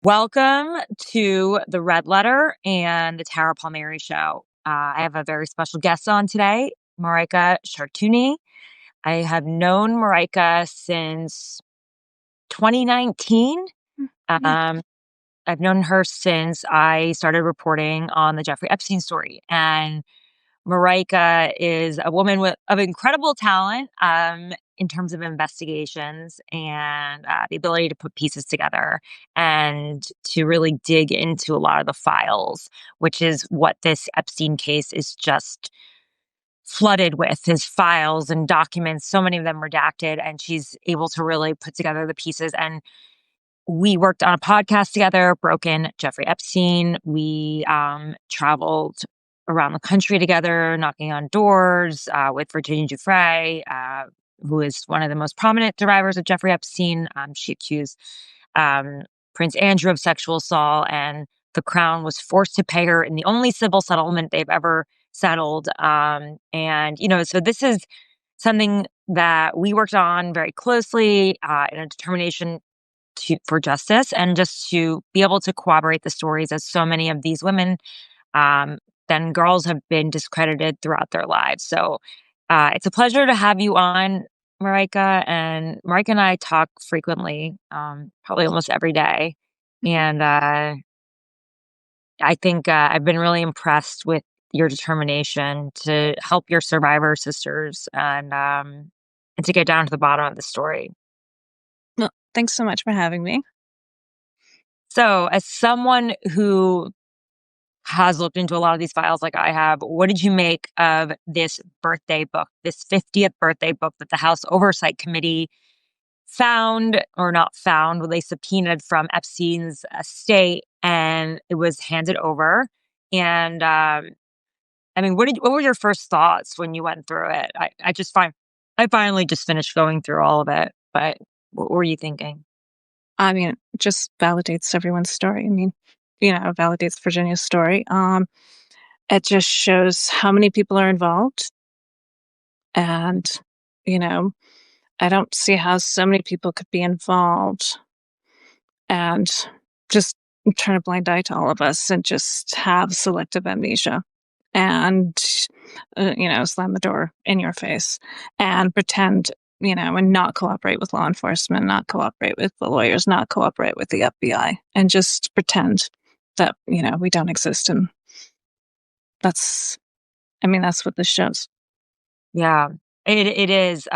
Welcome to the Red Letter and the Tara Palmeri Show. I have a very special guest on today, Marijke Chartouni. I have known Marijke since 2019. I've known her since I started reporting on the Giuffre Epstein story. And Marijke is a woman of incredible talent in terms of investigations and the ability to put pieces together and to really dig into a lot of the files, which is what this Epstein case is just flooded with, his files and documents, so many of them redacted, and she's able to really put together the pieces. And we worked on a podcast together, Broken Giuffre Epstein. We traveled around the country together, knocking on doors with Virginia Giuffre, who is one of the most prominent survivors of Giuffre Epstein. She accused Prince Andrew of sexual assault, and the Crown was forced to pay her in the only civil settlement they've ever settled. So this is something that we worked on very closely in a determination for justice and just to be able to corroborate the stories, as so many of these women, then girls, have been discredited throughout their lives. So it's a pleasure to have you on, Marijke. And Marijke and I talk frequently, probably almost every day. And I think I've been really impressed with your determination to help your survivor sisters and to get down to the bottom of the story. Well, thanks so much for having me. So, as someone who has looked into a lot of these files like I have, what did you make of this birthday book, this 50th birthday book that the House Oversight Committee found, or not found, they subpoenaed from Epstein's estate, and it was handed over? And what were your first thoughts when you went through it? I finally just finished going through all of it, but what were you thinking? I mean, it just validates everyone's story. It validates Virginia's story. It just shows how many people are involved. And, I don't see how so many people could be involved and just turn a blind eye to all of us and just have selective amnesia and, slam the door in your face and pretend, and not cooperate with law enforcement, not cooperate with the lawyers, not cooperate with the FBI, and just pretend that, we don't exist. And that's what this shows. Yeah, it is.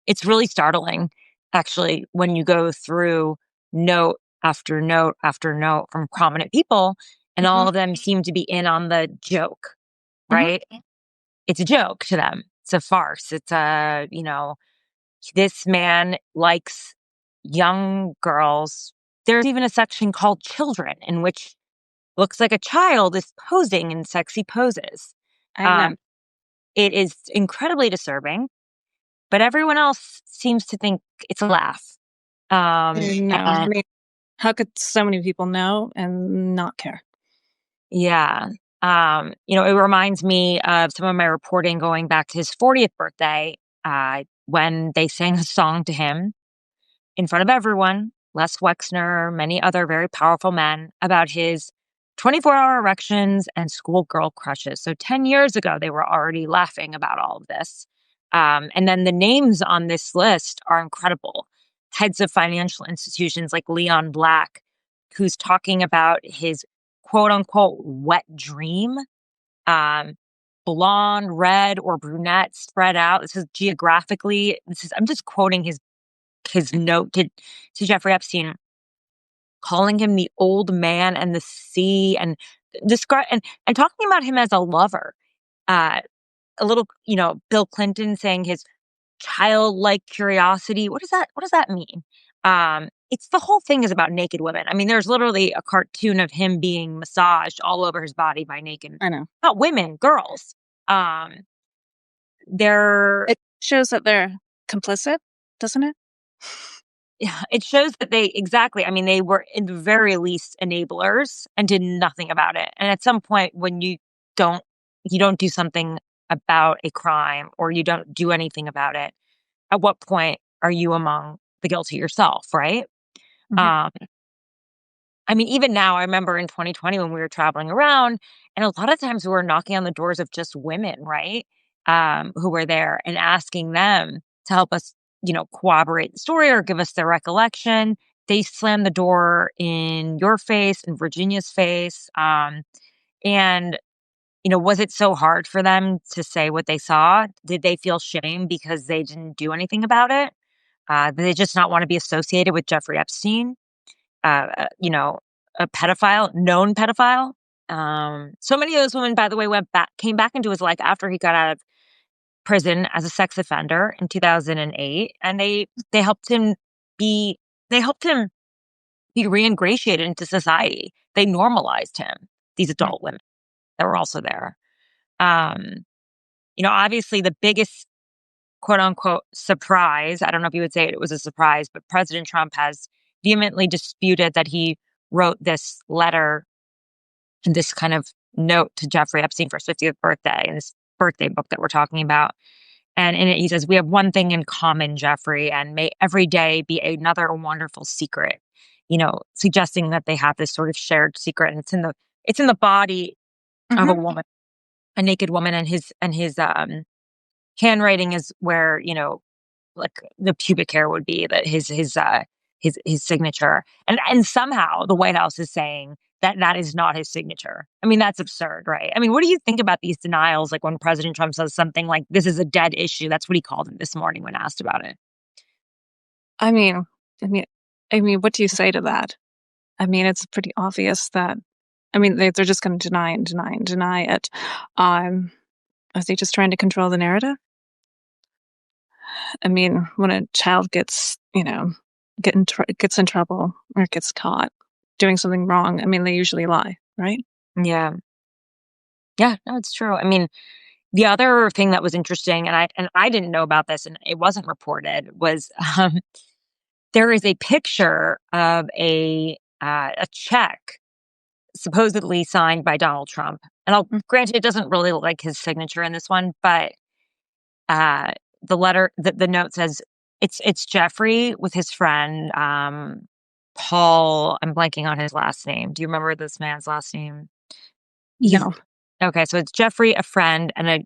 It's really startling, actually, when you go through note after note after note from prominent people, and all of them seem to be in on the joke, right? It's a joke to them. It's a farce. It's this man likes young girls. There's even a section called Children, in which looks like a child is posing in sexy poses. I know. It is incredibly disturbing, but everyone else seems to think it's a laugh. No, how could so many people know and not care? Yeah. It reminds me of some of my reporting going back to his 40th birthday, when they sang a song to him in front of everyone, Les Wexner, many other very powerful men, about his 24-hour erections and schoolgirl crushes. So 10 years ago, they were already laughing about all of this. And then the names on this list are incredible. Heads of financial institutions like Leon Black, who's talking about his quote unquote wet dream, blonde, red, or brunette spread out. This is geographically, I'm just quoting his note to Giuffre Epstein, calling him the old man and the sea, and talking about him as a lover. A little, Bill Clinton saying his childlike curiosity. What does that mean? It's the whole thing is about naked women. I mean, there's literally a cartoon of him being massaged all over his body by naked, I know, not women, girls. It shows that they're complicit, doesn't it? Yeah, it shows that they were in the very least enablers and did nothing about it. And at some point, when you don't do something about a crime, or you don't do anything about it, at what point are you among the guilty yourself, right? I mean, even now, I remember in 2020 when we were traveling around, and a lot of times we were knocking on the doors of just women, right? Who were there and asking them to help us, corroborate the story or give us their recollection. They slammed the door in your face and Virginia's face. And, was it so hard for them to say what they saw? Did they feel shame because they didn't do anything about it? Did they just not want to be associated with Jeffrey Epstein? A pedophile, known pedophile. So many of those women, by the way, came back into his life after he got out of prison as a sex offender in 2008, and they helped him be they helped him be reingratiated into society. They normalized him. These Right. adult women that were also there. Um, obviously the biggest quote unquote surprise. I don't know if you would say it was a surprise, but President Trump has vehemently disputed that he wrote this letter and this kind of note to Jeffrey Epstein for his 50th birthday in this birthday book that we're talking about. And in it, he says, "We have one thing in common, Jeffrey, and may every day be another wonderful secret." Suggesting that they have this sort of shared secret, and it's in the body of a Mhm. woman, a naked woman, and his handwriting is where like the pubic hair would be, that his signature, and somehow the White House is saying that that is not his signature. I mean, that's absurd, right? I mean, what do you think about these denials? Like when President Trump says something like, "This is a dead issue." That's what he called it this morning when asked about it. I mean I mean what do you say to that? I mean, it's pretty obvious that they're just gonna deny and deny and deny it. Um, are they just trying to control the narrative? I mean, when a child gets in trouble or gets caught doing something wrong, they usually lie, right? Yeah, yeah, no, it's true. I mean, the other thing that was interesting, and I didn't know about this, and it wasn't reported, was there is a picture of a check supposedly signed by Donald Trump. And Mm, granted, it doesn't really look like his signature in this one, but uh, the note says it's Jeffrey with his friend Paul. I'm blanking on his last name. Do you remember this man's last name? He's no. Okay, so it's Jeffrey, a friend, and a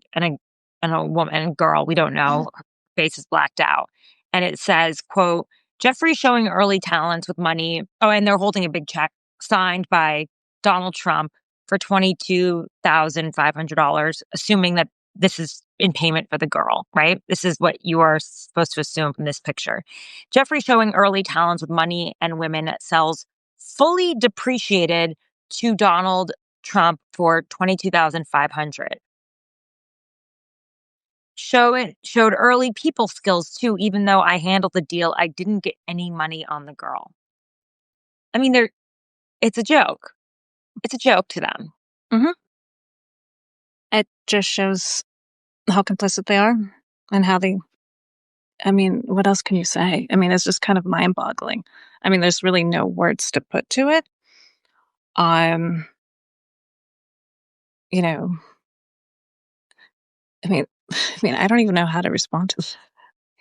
woman and girl. We don't Mhm. know. Her face is blacked out, and it says, "quote Jeffrey showing early talents with money." Oh, and they're holding a big check signed by Donald Trump for $22,500, assuming that this is in payment for the girl. Right? This is what you are supposed to assume from this picture. Jeffrey showing early talents with money and women sells fully depreciated to Donald Trump for 22,500. Showed early people skills too, even though I handled the deal, I didn't get any money on the girl. I mean, it's a joke. It's a joke to them. Mhm. It just shows how complicit they are and how they what else can you say? It's just kind of mind-boggling. There's really no words to put to it. Um, you know, I mean I don't even know how to respond to that,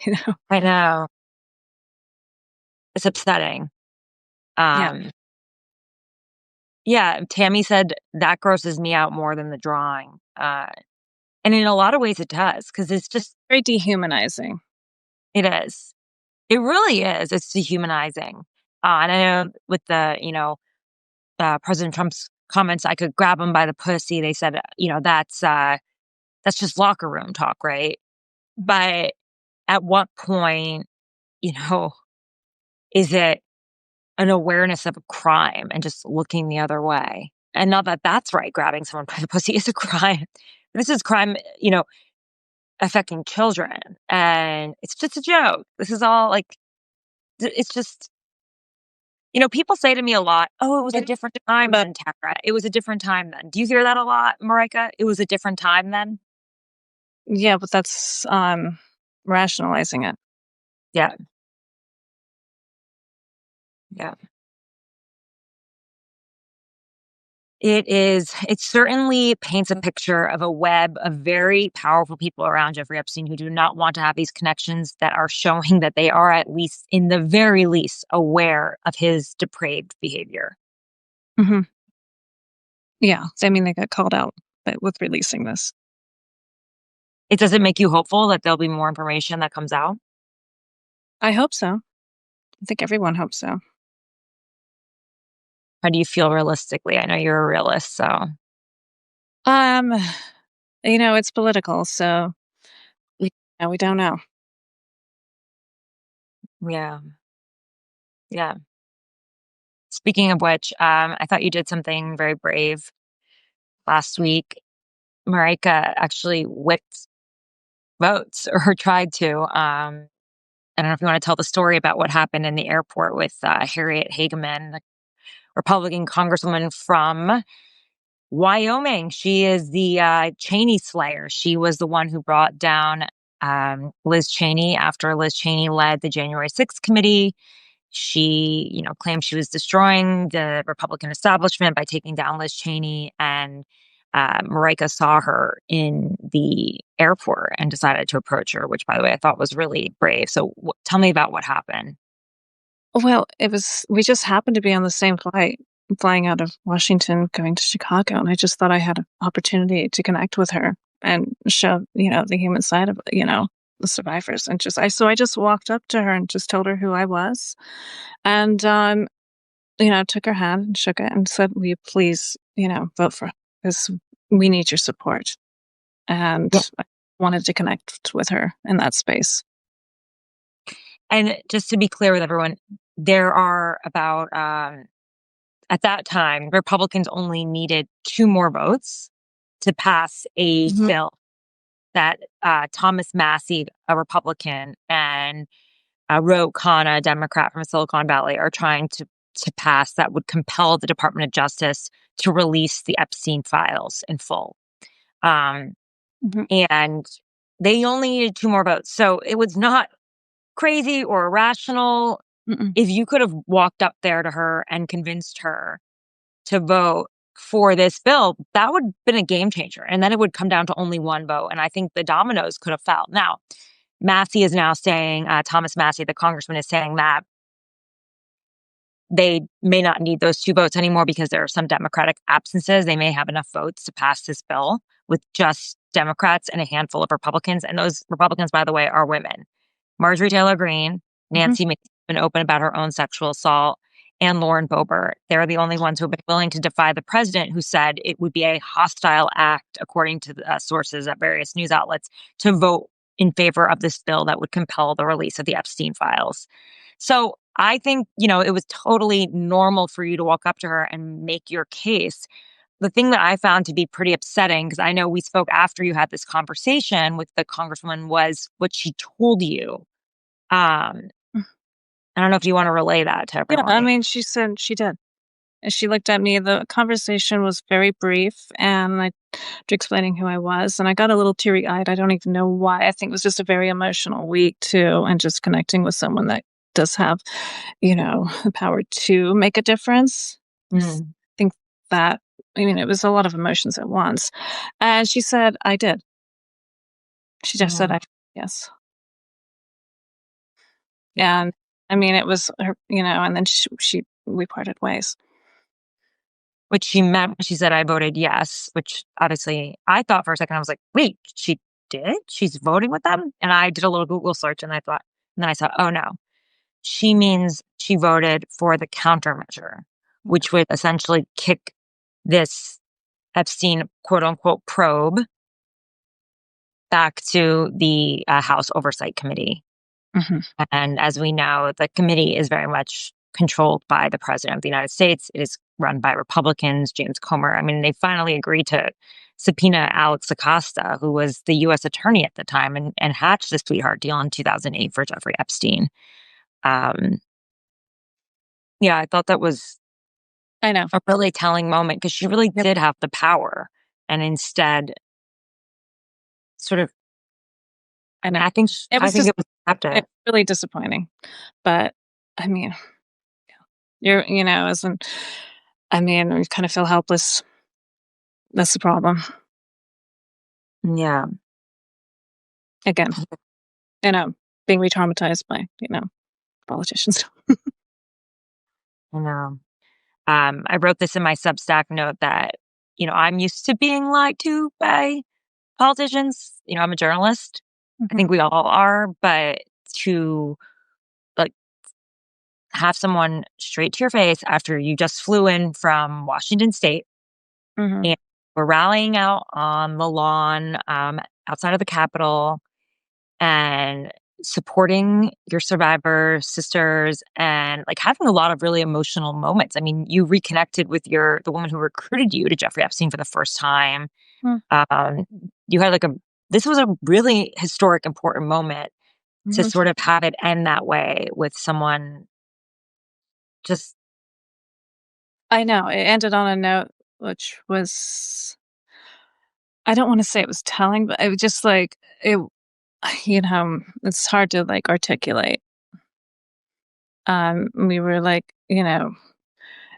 you know? I know. It's upsetting. Yeah, Um, yeah, Tammy said that grosses me out more than the drawing. And in a lot of ways it does, because it's just, very dehumanizing. it is. It really is. It's dehumanizing. And I know with President Trump's comments, I could grab him by the pussy. They said, that's just locker room talk, right? But at what point, you know, is it an awareness of a crime and just looking the other way? And not that that's right. Grabbing someone by the pussy is a crime. This is crime, affecting children. And it's just a joke. This is all like, it's just, people say to me a lot, "Oh, it was a different time But then, Tara. It was a different time then." Do you hear that a lot, Marijke? It was a different time then? yeah, but that's, rationalizing it. Yeah. Yeah. It certainly paints a picture of a web of very powerful people around Jeffrey Epstein who do not want to have these connections, that are showing that they are, at least in the very least, aware of his depraved behavior. Mhm. Yeah, I mean, they got called out, but with releasing this. It doesn't make you hopeful that there'll be more information that comes out? I hope so. I think everyone hopes so. How do you feel realistically? I know you're a realist, so Um, it's political, so we we don't know. yeah, yeah. Speaking of which, I thought you did something very brave last week. Marijke actually whipped votes or tried to. I don't know if you want to tell the story about what happened in the airport with Harriet Hageman, the Republican congresswoman from Wyoming. She is the Cheney slayer. She was the one who brought down Liz Cheney after Liz Cheney led the January 6th committee. She, claimed she was destroying the Republican establishment by taking down Liz Cheney, and Marijke saw her in the airport and decided to approach her, which, by the way, I thought was really brave. So, tell me about what happened. Well, we just happened to be on the same flight, flying out of Washington, going to Chicago, and I just thought I had an opportunity to connect with her and show, the human side of, the survivors. And I just walked up to her and just told her who I was. And, took her hand and shook it and said, will you please, vote for because we need your support. And Yeah. I wanted to connect with her in that space. And just to be clear with everyone, there are about, at that time, Republicans only needed two more votes to pass a Mhm. bill that Thomas Massie, a Republican, and Ro Khanna, a Democrat from Silicon Valley, are trying to pass that would compel the Department of Justice to release the Epstein files in full. Um, Mhm. and they only needed two more votes. So it was not crazy or irrational. Mm-mm. If you could have walked up there to her and convinced her to vote for this bill, that would have been a game changer. And then it would come down to only one vote. And I think the dominoes could have fell. Now, Massie is now saying, Thomas Massie, the congressman, is saying that they may not need those two votes anymore because there are some Democratic absences. They may have enough votes to pass this bill with just Democrats and a handful of Republicans. And those Republicans, by the way, are women. Marjorie Taylor Greene, Mhm. Nancy Mace has been open about her own sexual assault, and Lauren Boebert. They're the only ones who have been willing to defy the president, who said it would be a hostile act, according to the, sources at various news outlets, to vote in favor of this bill that would compel the release of the Epstein files. So I think, it was totally normal for you to walk up to her and make your case. The thing that I found to be pretty upsetting, because I know we spoke after you had this conversation with the congresswoman, was what she told you. Um, I don't know if you want to relay that to Yeah, I everyone. mean, she said she did. And she looked at me. The conversation was very brief, and I explaining who I was, and I got a little teary eyed. I don't even know why. I think it was just a very emotional week too, and just connecting with someone that does have, the power to make a difference. Mm, I think that. I mean, it was a lot of emotions at once. And she said, "I did." She just said, yeah, "I yes." And I mean, it was her, and then she we parted ways. which she meant. She said, "I voted yes," which obviously I thought for a second. I was like, "Wait, she did? She's voting with them?" And I did a little Google search, and then I thought, "Oh no, she means she voted for the countermeasure, which would essentially kick this Epstein quote unquote probe back to the House Oversight Committee." Mhm. And as we know, the committee is very much controlled by the president of the United States. It is run by Republicans, James Comer. I mean, they finally agreed to subpoena Alex Acosta, who was the U.S. attorney at the time, and hatched the sweetheart deal in 2008 for Jeffrey Epstein. Um, yeah, I thought that was I know. a really telling moment because she really Yep. did have the power, and instead, sort of, I know. I think, It I was think just it was deceptive. really disappointing. But I mean, as an I mean, we kind of feel helpless. That's the problem. Yeah, Again, being re-traumatized by, politicians. I know. I wrote this in my Substack note that, I'm used to being lied to by politicians. I'm a journalist. I Mhm. think we all are, but to like have someone straight to your face after you just flew in from Washington State Mhm. and we're rallying out on the lawn outside of the Capitol and supporting your survivor sisters and like having a lot of really emotional moments. I mean, you reconnected with the woman who recruited you to Jeffrey Epstein for the first time. Mm. Um, you had this was a really historic, important moment to Mhm. sort of have it end that way with someone just, I know. It ended on a note which was, I don't wanna say it was telling, but it was just like it it's hard to, like, articulate. We were, like,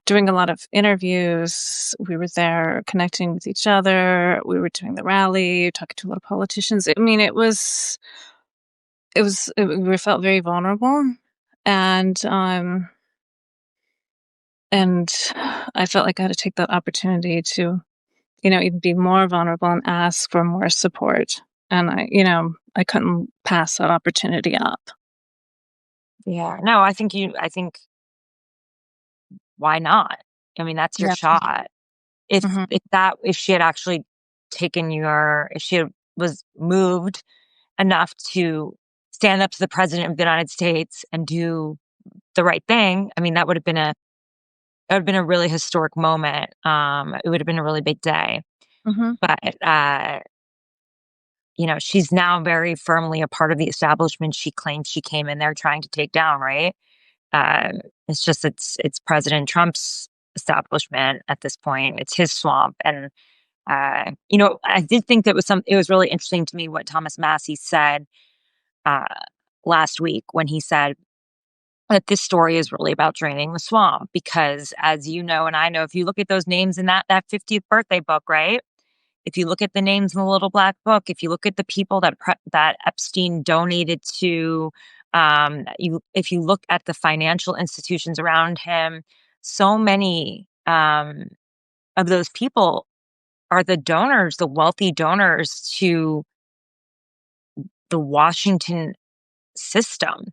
doing a lot of interviews. We were there connecting with each other. We were doing the rally, talking to a lot of politicians. I mean, we felt very vulnerable, and, um and I felt like I had to take that opportunity to, even be more vulnerable and ask for more support. And I couldn't pass that opportunity up. yeah. No, I think why not? I mean, that's your Yeah. shot. Mhm. If she had actually if she was moved enough to stand up to the president of the United States and do the right thing, I mean, that would have been a really historic moment. It would have been a really big day. Mhm. But she's now very firmly a part of the establishment she claims she came in there trying to take down, right? Uh, it's just it's President Trump's establishment at this point. It's his swamp. And I did think it was really interesting to me what Thomas Massie said uh, last week when he said that this story is really about draining the swamp because, as you know, and I know, if you look at those names in that 50th birthday book, right? If you look at the names in the little black book, if you look at the people that Epstein donated to, if you look at the financial institutions around him, so many of those people are the donors, the wealthy donors to the Washington system,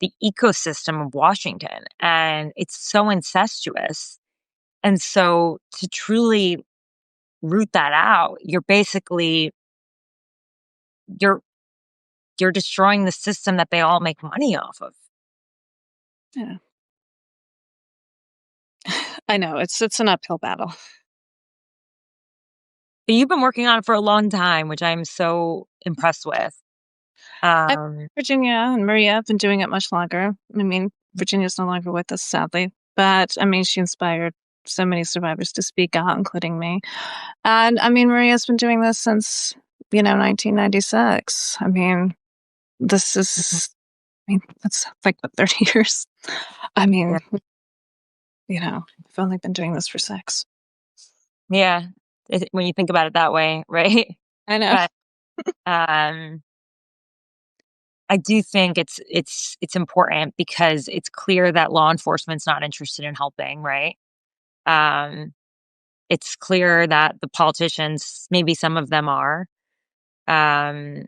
the ecosystem of Washington. And it's so incestuous. And so to truly root that out, you're you're destroying the system that they all make money off of. Yeah. I know, it's an uphill battle. But you've been working on it for a long time, which I'm so impressed with. I Um, Virginia and Maria have been doing it much longer. I mean, Virginia's no longer with us, sadly, but, I mean, she inspired so many survivors to speak out, including me. And, I mean, Maria's been doing this since, 1996. I mean, this mhm, is I mean, that's like, what, 30 years? I yeah, mean, I've only been doing this for 6. yeah. When you think about it that way, right? I know. But um, I do think it's important because it's clear that law enforcement's not interested in helping, right? Um, it's clear that the politicians, maybe some of them are, um,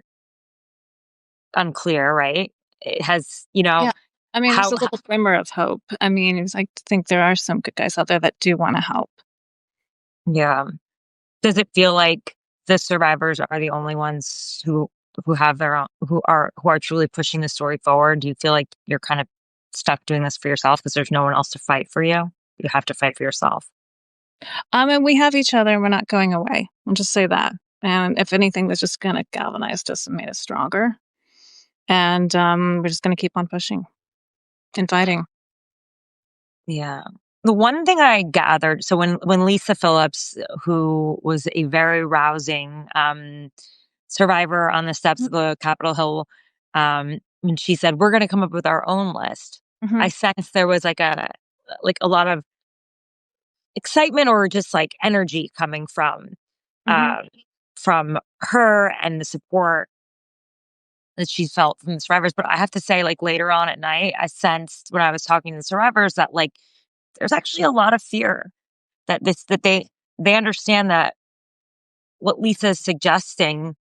unclear, right? It has, Yeah. I mean, there's how, a little glimmer of hope. I mean, it's like, to think there are some good guys out there that do wanna help. yeah. Does it feel like the survivors are the only ones who have their own who are truly pushing the story forward? Do you feel like you're kind of stuck doing this for yourself because there's no one else to fight for you? You have to fight for yourself. And we have each other, and we're not going away. I'll just say that. And if anything, that's just kinda galvanized us and made us stronger. And, we're just gonna keep on pushing and fighting. Yeah. The one thing I gathered, so when Lisa Phillips, who was a very rousing survivor on the steps of the Capitol Hill, when she said we're going to come up with our own list, I Mhm. sensed there was like a lot of excitement or just like energy coming Mhm. um, from her and the support that she felt from the survivors. But I have to say, like later on at night, I sensed when I was talking to the survivors that like there's actually a lot of fear that they understand that what Lisa is suggesting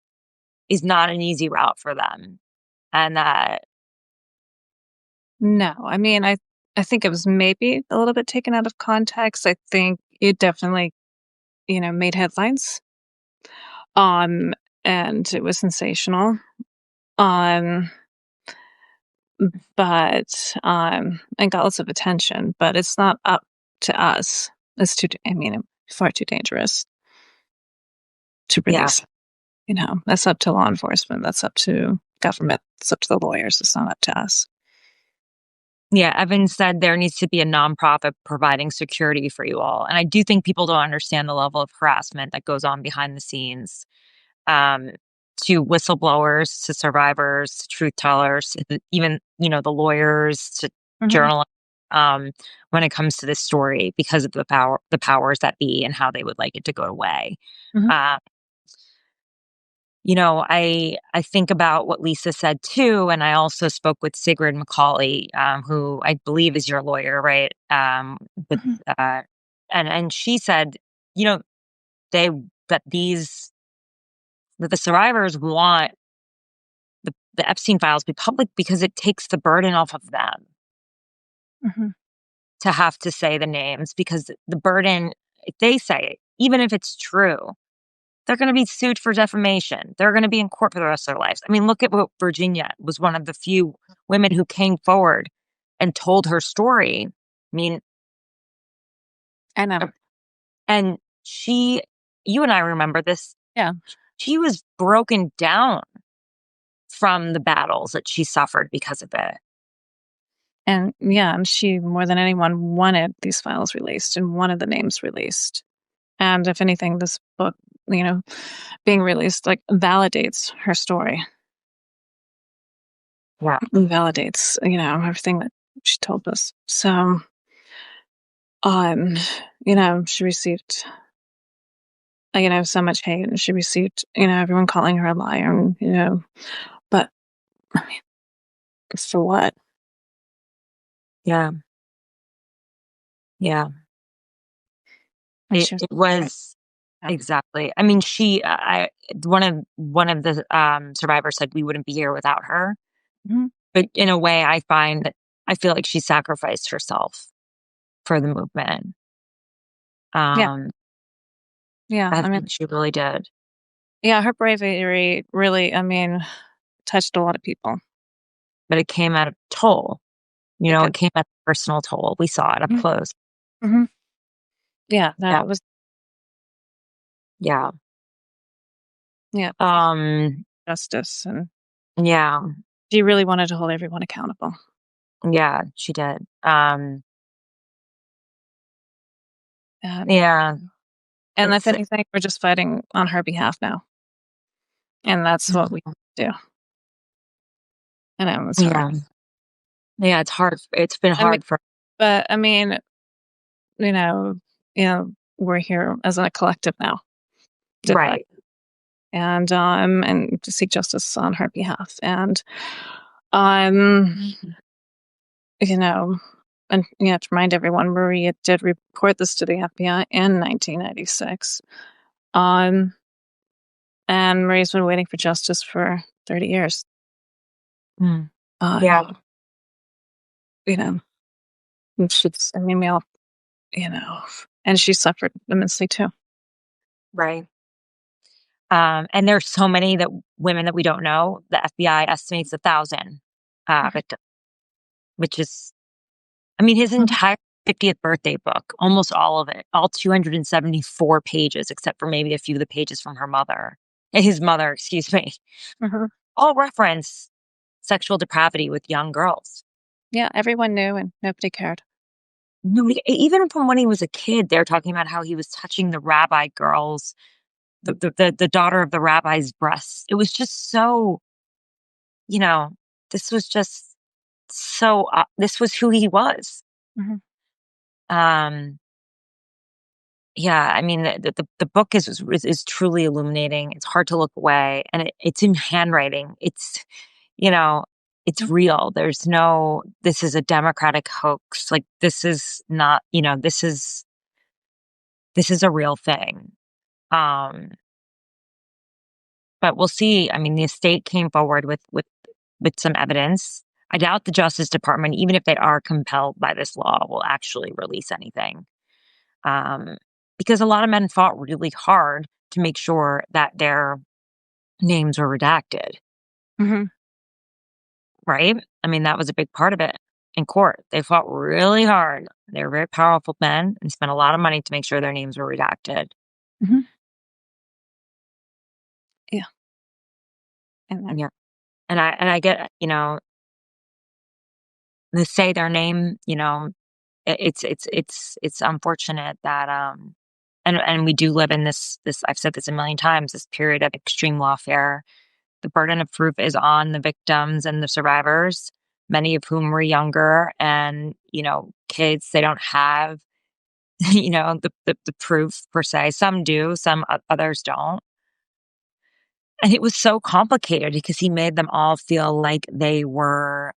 is not an easy route for them. And that, No, I mean, I think it was maybe a little bit taken out of context. I think it definitely, made headlines. Um, and it was sensational. Um, and got lots of attention, but it's not up to us. It's far too dangerous to yeah, release. That's up to law enforcement. That's up to government. It's up to the lawyers. It's not up to us. yeah, Evan said there needs to be a nonprofit providing security for you all. And I do think people don't understand the level of harassment that goes on behind the scenes, um, to whistleblowers, to survivors, to truth tellers, even, the lawyers, to Mhm, journalists, when it comes to this story because of the powers that be and how they would like it to go away. mhm, Uh, I think about what Lisa said too, and I also spoke with Sigrid McCauley, who I believe is your lawyer, right? But mhm, and she said, you know, they that these that the survivors want the Epstein files be public because it takes the burden off of them mhm. to have to say the names, because the burden, if they say it, even if it's true, they're going to be sued for defamation. They're going to be in court for the rest of their lives. I mean, look at what Virginia was, one of the few women who came forward and told her story. I mean, I know. uh, and you and I remember this. Yeah. She was broken down from the battles that she suffered because of it. And she, more than anyone, wanted these files released and wanted the names released. And if anything, this book, you know, being released, like, validates her story, Yeah. validates, everything that she told us. So, um, she received, so much hate, and she received, everyone calling her a liar, and, but I mean, for what? Yeah. Yeah. And It she was, it was yeah. exactly. I mean, I one of the survivors said we wouldn't be here without her. Mhm. But in a way, I feel like she sacrificed herself for the movement. Yeah. Um, Yeah. I I mean, think she really did. yeah, her bravery really, touched a lot of people. But it came at a toll. It It did. came at a personal toll. We saw it up Mhm. close. Mhm. Yeah, Yeah. that was, Yeah. yeah, Um, justice, and yeah. she really wanted to hold everyone accountable. Yeah, she did. And Yeah. and if It's anything, we're just fighting on her behalf now, and that's what we do. And it was hard. yeah. Yeah, it's hard. It's been I mean, hard for but you know, we're here as a collective now to fight right. and to seek justice on her behalf. And um, you know, to remind everyone, Maria did report this to the FBI in 1996. Um, and Maria's been waiting for justice for 30 years. Mm. Yeah, Um, you know, and we all, and she suffered immensely too. right. And there's so many women that we don't know. The FBI estimates 1,000 Mhm, victims, which is, I mean, his mhm, entire 50th birthday book, almost all of it, all 274 pages, except for maybe a few of the pages from his mother, excuse me, mhm. all reference sexual depravity with young girls. Yeah, everyone knew and nobody cared. Nobody, even from when he was a kid, they're talking about how he was touching the rabbi girls, the daughter of the rabbi's breasts. It was just so, you know, this was just this was who he was. Mhm, Um, yeah, I mean, the book is truly illuminating. It's hard to look away, and it's in handwriting. It's, you know, it's real. There's no, this is a Democratic hoax. Like, this is not, this is a real thing. But we'll see. I mean, the estate came forward with some evidence. I doubt the Justice Department, even if they are compelled by this law, will actually release anything. Because a lot of men fought really hard to make sure that their names were redacted, Mm-hmm. right? I mean, that was a big part of it in court. They fought really hard. They were very powerful men and spent a lot of money to make sure their names were redacted. Mm-hmm. Yeah. And Yeah. And I get, they say their name, it's unfortunate that and we do live in this I've said this a million times, this period of extreme lawfare. The burden of proof is on the victims and the survivors, many of whom were younger and, kids. They don't have, the proof per se. Some do, some others don't. And it was so complicated because he made them all feel like they were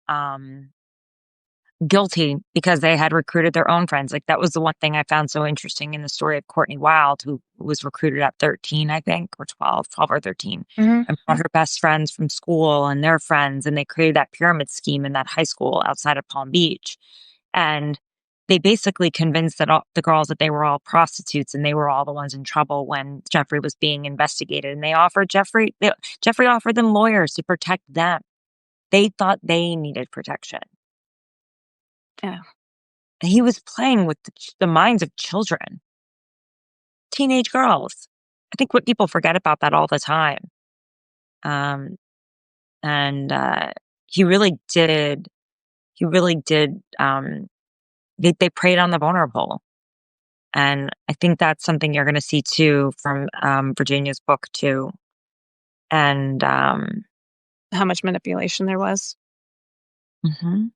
guilty because they had recruited their own friends. Like, that was the one thing I found so interesting in the story of Courtney Wild, who was recruited at 13, I think, or 12 or 13, mm-hmm. and brought her best friends from school and their friends. And they created that pyramid scheme in that high school outside of Palm Beach. And they basically convinced that all the girls that they were all prostitutes and they were all the ones in trouble when Giuffre was being investigated. And they offered Giuffre offered them lawyers to protect them. They thought they needed protection. Yeah. And he was playing with the minds of children, teenage girls. I think what people forget about that all the time. And he really did. He really did. They preyed on the vulnerable, and I think that's something you're going to see too from Virginia's book too. And How much manipulation there was. mhm.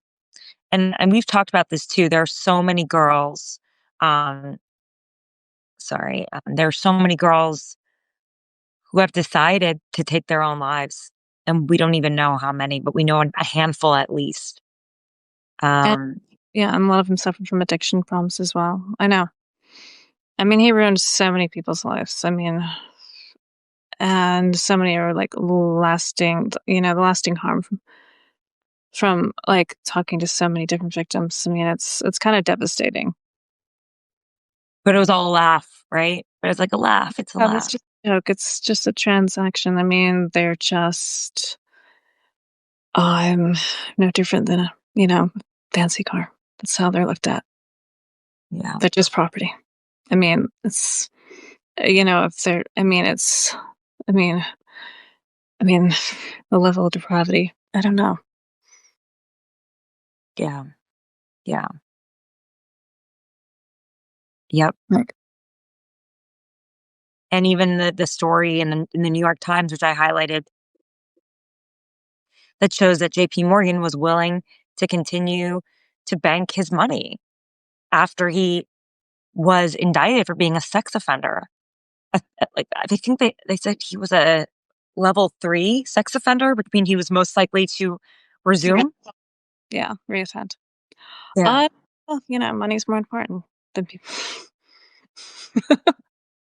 And we've talked about this too. There are so many girls. There are so many girls who have decided to take their own lives, and we don't even know how many, but we know a handful at least. And Um, yeah, and a lot of them suffered from addiction problems as well. I know. I mean, he ruined so many people's lives. I mean, and so many are like lasting, the lasting harm from like talking to so many different victims. I mean, it's kind of devastating. but it was all a laugh, right? But it's like a laugh. It's a That's laugh. just a joke. It's just a transaction. I mean, they're just, I'm no different than a, fancy car. That's how they're looked at. Yeah. They're just property. I mean, it's, if they're, I mean, it's, I mean, I mean, the level of depravity. I don't know. Yeah. Yeah. Yep. Like, And even the story in the New York Times, which I highlighted, that shows that JP Morgan was willing to continue to bank his money after he was indicted for being a sex offender. Like, I think they said he was a level 3 sex offender, which means he was most likely to resume. yeah, reattend. Yeah. Well, money's more important than people.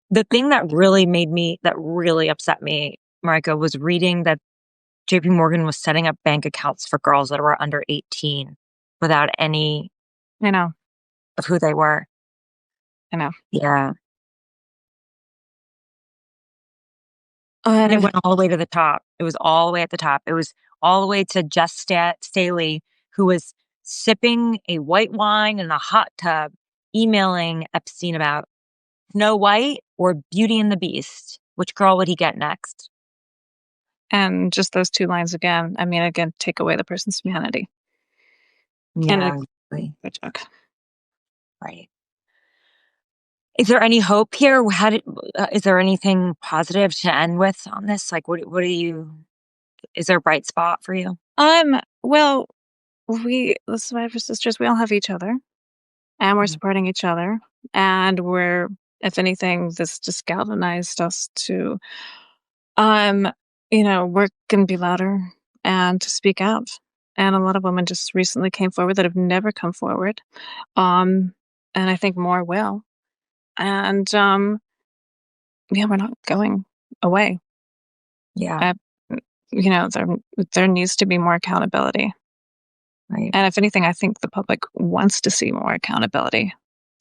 The thing that really upset me, Marijke, was reading that JP Morgan was setting up bank accounts for girls that were under 18 without any I know. of who they were. I know. Yeah. And it went all the way to the top. It was all the way at the top. It was all the way to Jess Staley, who was sipping a white wine in a hot tub, emailing Epstein about Snow White or Beauty and the Beast. Which girl would he get next? And just those two lines again. I mean, again, take away the person's humanity. Yeah, And exactly. good joke. Right. Is there any hope here? Is there anything positive to end with on this? Like, what do you? Is there a bright spot for you? Well, the Survivor Sisters, we all have each other, and we're Mhm. supporting each other, and if anything, this just galvanized us to, work and be louder and to speak out And a lot of women just recently came forward that have never come forward. And I think more will. And yeah, we're not going away. Yeah. Uh, there needs to be more accountability. Right. And if anything, I think the public wants to see more accountability.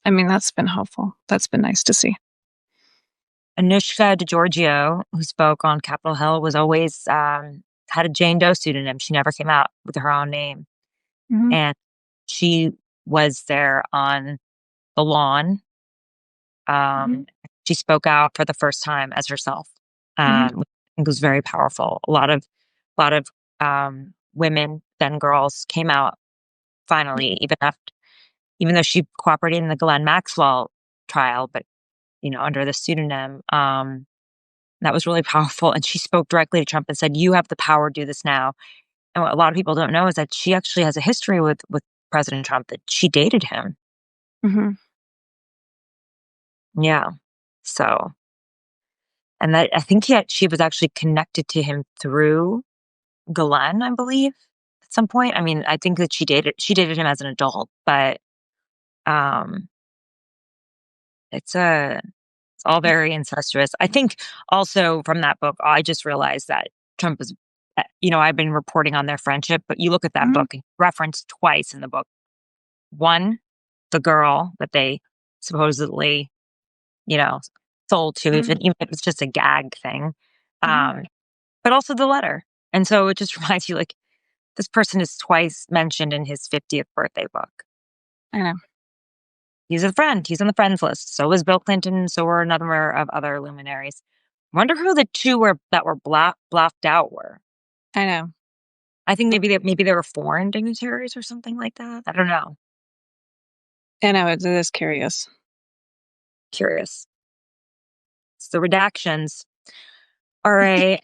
I mean, that's been helpful. That's been nice to see. Anushka DeGiorgio, who spoke on Capitol Hill, was always had a Jane Doe pseudonym. She never came out with her own name. Mhm, And she was there on the lawn. mhm, She spoke out for the first time as herself. mhm, Which I think was very powerful. A lot of women, then girls, came out finally, even though she cooperated in the Ghislaine Maxwell trial, but under the pseudonym. That was really powerful. And she spoke directly to Trump and said, "You have the power, do this now." And what a lot of people don't know is that she actually has a history with President Trump, that she dated him. mhm. Yeah. So, and that I think she was actually connected to him through Glenn, I believe, at some point. I mean, I think that she dated him as an adult, but um, it's all very incestuous. I think also from that book, I just realized that Trump is, I've been reporting on their friendship, but you look at that Mhm, book, referenced twice in the book. One, the girl that they supposedly, you know, sold to, mhm, even if it's just a gag thing, mhm. um, but also the letter. And so it just reminds you, like, this person is twice mentioned in his 50th birthday book. I know. He's a friend. He's on the friends list. So was Bill Clinton. So were a number of other luminaries. Wonder who the two that were blocked out were. I know. I think maybe they were foreign dignitaries or something like that. I don't know. I know. It is curious. Curious. It's the redactions. All right.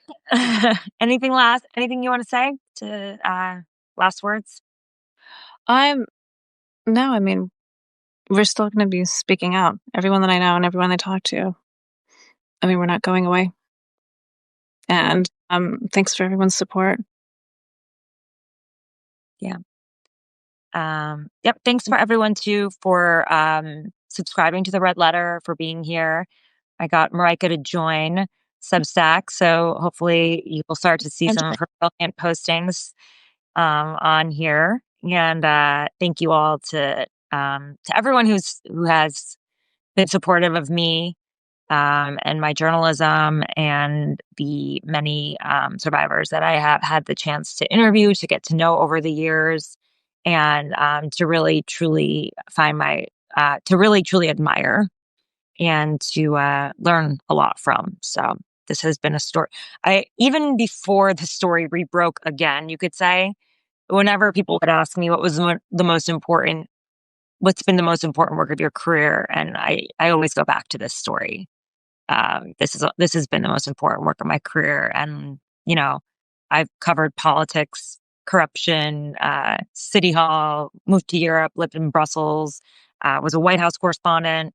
Anything you want to say to last words? I'm no, I mean, we're still going to be speaking out. Everyone that I know and everyone I talk to. I mean, we're not going away. Yeah. And thanks for everyone's support. Yeah. Yep. Thanks for everyone too for subscribing to the Red Letter, for being here. I got Marijke to join Substack, so hopefully you will start to see And some of her brilliant postings on here. And thank you all to everyone who has been supportive of me and my journalism, and the many survivors that I have had the chance to interview, to get to know over the years, and to really truly to really truly admire, and to learn a lot from. So this has been a story. Even before the story rebroke again, you could say, whenever people would ask me what was the most important, what's been the most important work of your career, and I always go back to this story. This has been the most important work of my career, and I've covered politics, corruption, city hall, moved to Europe, lived in Brussels, was a White House correspondent,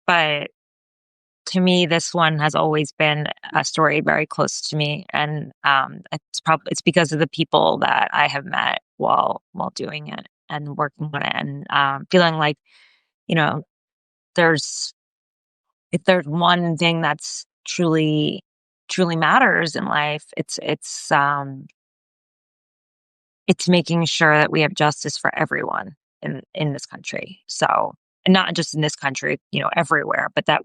but to me, this one has always been a story very close to me, and it's because of the people that I have met while doing it and working on it, and feeling like, you know, there's if there's one thing that's truly matters in life, it's making sure that we have justice for everyone in this country. So, and not just in this country, everywhere, but that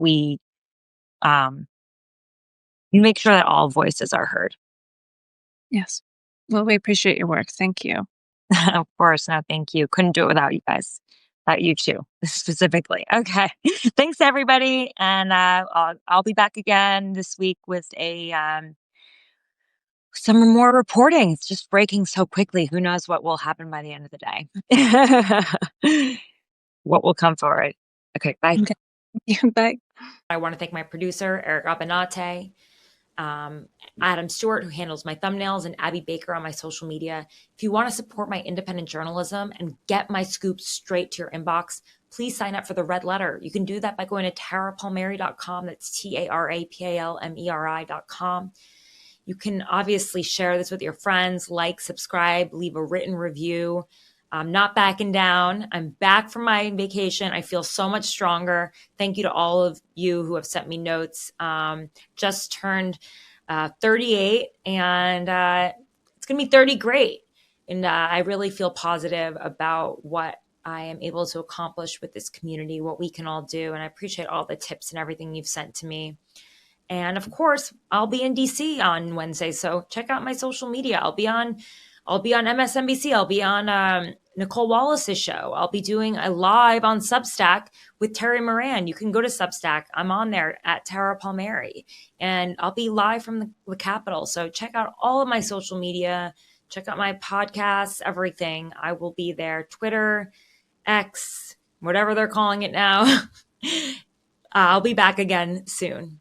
um we make sure that all voices are heard. yes. Well, we appreciate your work. Thank you. Of course. No, thank you. Couldn't do it without you guys. Without you too, specifically. Okay. Thanks everybody. And I'll be back again this week with some more reporting. It's just breaking so quickly. Who knows what will happen by the end of the day? What will come forward. Okay. Bye. Okay. Bye. I want to thank my producer, Eric Abinate, Adam Stewart, who handles my thumbnails, and Abby Baker on my social media. If you want to support my independent journalism and get my scoops straight to your inbox, please sign up for the Red Letter. You can do that by going to tarapalmeri.com. That's TARAPALMERI.com. You can obviously share this with your friends, like, subscribe, leave a written review. I'm not backing down. I'm back from my vacation. I feel so much stronger. Thank you to all of you who have sent me notes. Just turned 38, and it's going to be 30 great. And I really feel positive about what I am able to accomplish with this community, what we can all do. And I appreciate all the tips and everything you've sent to me. And of course, I'll be in DC on Wednesday. So check out my social media. I'll be on MSNBC. I'll be on Nicole Wallace's show. I'll be doing a live on Substack with Terry Moran. You can go to Substack. I'm on there at Tara Palmeri, and I'll be live from the Capitol. So check out all of my social media. Check out my podcasts, everything. I will be there. Twitter, X, whatever they're calling it now. I'll be back again soon.